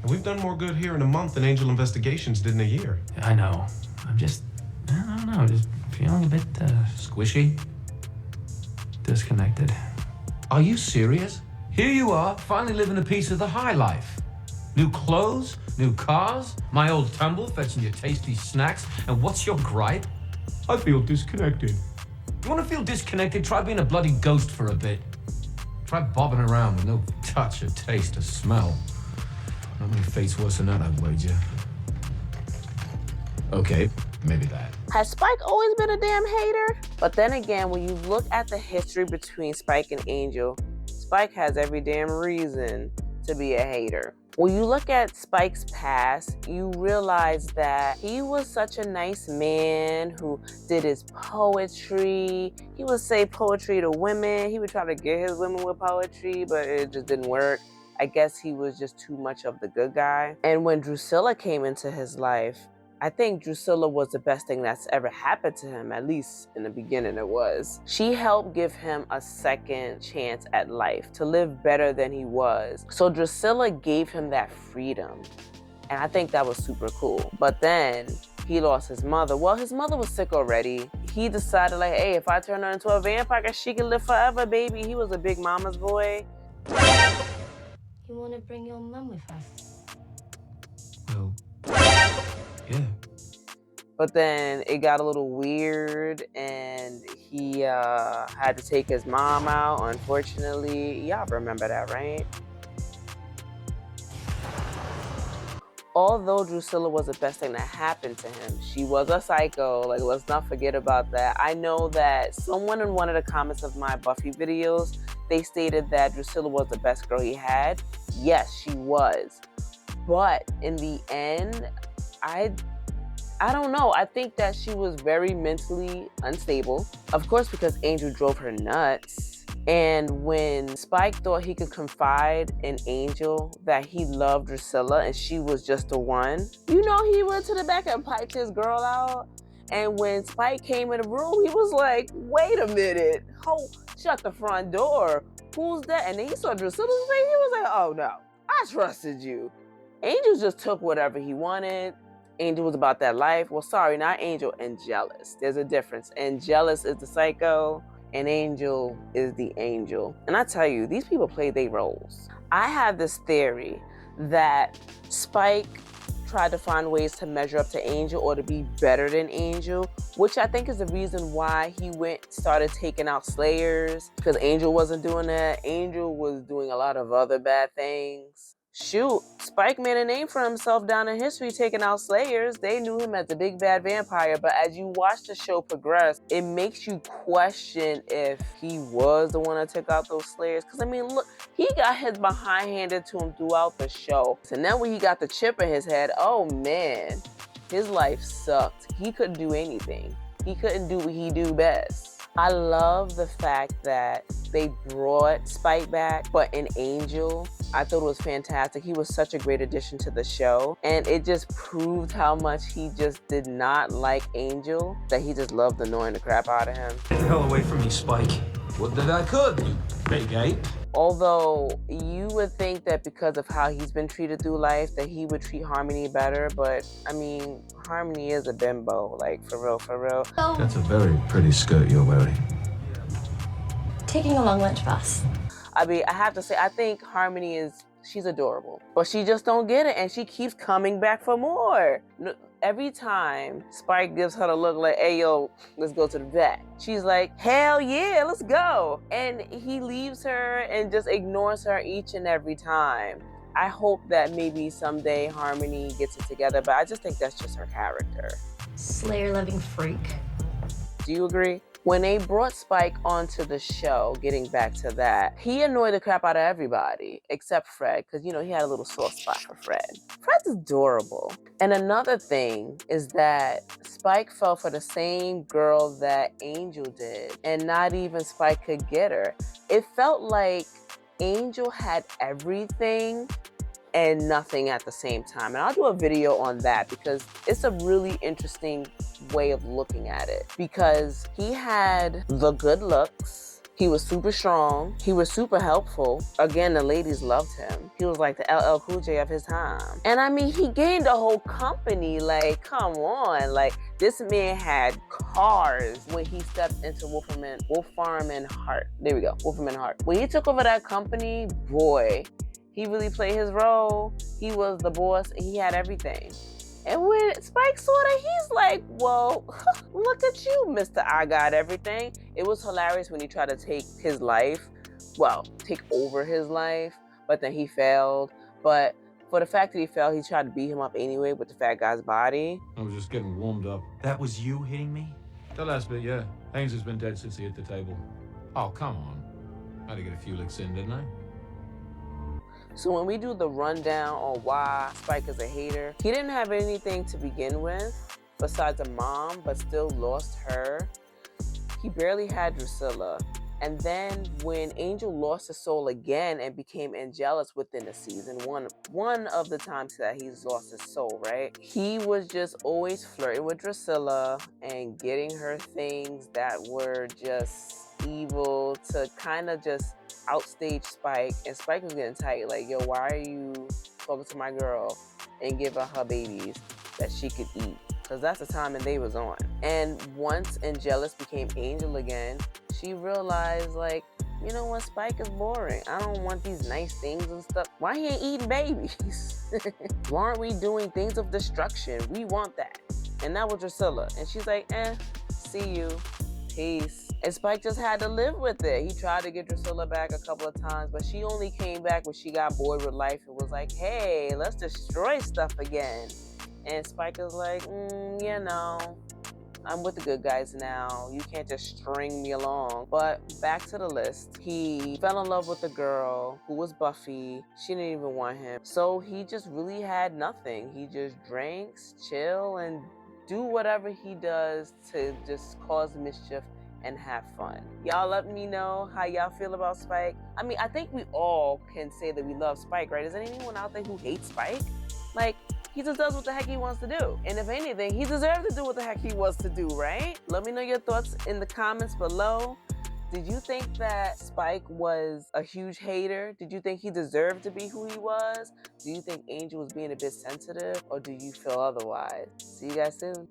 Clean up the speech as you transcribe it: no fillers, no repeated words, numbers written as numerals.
We've done more good here in a month than Angel Investigations did in a year. I know. I'm just, I don't know, just feeling a bit squishy, disconnected. Are you serious? Here you are, finally living a piece of the high life. New clothes, new cars, my old tumble fetching you tasty snacks, and what's your gripe? I feel disconnected. You want to feel disconnected? Try being a bloody ghost for a bit. Try bobbing around with no touch or taste or smell. Not many fates worse than that, I'd wager. Okay, maybe that. Has Spike always been a damn hater? But then again, when you look at the history between Spike and Angel, Spike has every damn reason to be a hater. When you look at Spike's past, you realize that he was such a nice man who did his poetry. He would say poetry to women. He would try to get his women with poetry, but it just didn't work. I guess he was just too much of the good guy. And when Drusilla came into his life, I think Drusilla was the best thing that's ever happened to him, at least in the beginning it was. She helped give him a second chance at life, to live better than he was. So Drusilla gave him that freedom. And I think that was super cool. But then he lost his mother. Well, his mother was sick already. He decided like, hey, if I turn her into a vampire, she can live forever, baby. He was a big mama's boy. You want to bring your mum with us? Well, yeah. But then it got a little weird and he had to take his mom out, unfortunately. Y'all remember that, right? Although Drusilla was the best thing that happened to him, she was a psycho. Like, let's not forget about that. I know that someone in one of the comments of my Buffy videos, they stated that Drusilla was the best girl he had. Yes, she was. But in the end, I don't know. I think that she was very mentally unstable. Of course, because Angel drove her nuts. And when Spike thought he could confide in Angel that he loved Drusilla and she was just the one, you know, he went to the back and piped his girl out. And when Spike came in the room, he was like, wait a minute. Shut the front door. Who's that? And then he saw Drusilla's face. He was like, oh no, I trusted you. Angel just took whatever he wanted. Angel was about that life. Well, sorry, not Angel, Angelus. There's a difference. Angelus is the psycho, and Angel is the angel. And I tell you, these people play their roles. I have this theory that Spike tried to find ways to measure up to Angel or to be better than Angel, which I think is the reason why he started taking out Slayers, because Angel wasn't doing that. Angel was doing a lot of other bad things. Shoot, Spike made a name for himself down in history taking out Slayers. They knew him as the big bad vampire, but as you watch the show progress, it makes you question if he was the one that took out those Slayers. Because I mean, look, he got his behind handed to him throughout the show. So now when he got the chip in his head, oh man, his life sucked. He couldn't do anything. He couldn't do what he do best. I love the fact that they brought Spike back, but in Angel, I thought it was fantastic. He was such a great addition to the show, and it just proved how much he just did not like Angel, that he just loved annoying the crap out of him. Get the hell away from me, Spike. What did I could, you big ape? Although you would think that because of how he's been treated through life, that he would treat Harmony better, but I mean, Harmony is a bimbo, like for real, for real. That's a very pretty skirt you're wearing. Taking a long lunch bus. I mean, I have to say, I think Harmony she's adorable, but she just don't get it, and she keeps coming back for more. Every time Spike gives her the look like, hey, yo, let's go to the vet, she's like, hell yeah, let's go. And he leaves her and just ignores her each and every time. I hope that maybe someday Harmony gets it together, but I just think that's just her character. Slayer-loving freak. Do you agree? When they brought Spike onto the show, getting back to that, he annoyed the crap out of everybody except Fred, because, you know, he had a little soft spot for Fred. Fred's adorable. And another thing is that Spike fell for the same girl that Angel did, and not even Spike could get her. It felt like Angel had everything and nothing at the same time. And I'll do a video on that because it's a really interesting way of looking at it, because he had the good looks, He was super strong. He was super helpful. Again, the ladies loved him. He was like the LL Cool J of his time. And I mean, he gained a whole company. Like, come on. Like, this man had cars when he stepped into Wolf Farm and Hart. There we go, Wolf and Hart. When he took over that company, boy, he really played his role. He was the boss and he had everything. And when Spike saw that, he's like, well, look at you, Mr. I Got Everything. It was hilarious when he tried to take his life, well, take over his life, but then he failed. But for the fact that he failed, he tried to beat him up anyway with the fat guy's body. I was just getting warmed up. That was you hitting me? The last bit, yeah. Haynes has been dead since he hit the table. Oh, come on. I had to get a few licks in, didn't I? So when we do the rundown on why Spike is a hater, he didn't have anything to begin with besides a mom, but still lost her. He barely had Drusilla. And then when Angel lost his soul again and became Angelus within the season, one of the times that he's lost his soul, right? He was just always flirting with Drusilla and getting her things that were just evil to kind of just outstage Spike. And Spike was getting tight, like, yo, why are you talking to my girl and giving her babies that she could eat? Because that's the time and they was on. And once Angelus became Angel again, she realized, like, you know what, Spike is boring. I don't want these nice things and stuff. Why he ain't eating babies? Why aren't we doing things of destruction? We want that. And that was Drusilla. And she's like, see you, peace. And Spike just had to live with it. He tried to get Drusilla back a couple of times, but she only came back when she got bored with life and was like, hey, let's destroy stuff again. And Spike is like, you know, I'm with the good guys now. You can't just string me along. But back to the list. He fell in love with a girl who was Buffy. She didn't even want him. So he just really had nothing. He just drinks, chill, and do whatever he does to just cause mischief and have fun. Y'all let me know how y'all feel about Spike. I mean, I think we all can say that we love Spike, right? Is there anyone out there who hates Spike? Like, he just does what the heck he wants to do. And if anything, he deserves to do what the heck he wants to do, right? Let me know your thoughts in the comments below. Did you think that Spike was a huge hater? Did you think he deserved to be who he was? Do you think Angel was being a bit sensitive? Or do you feel otherwise? See you guys soon.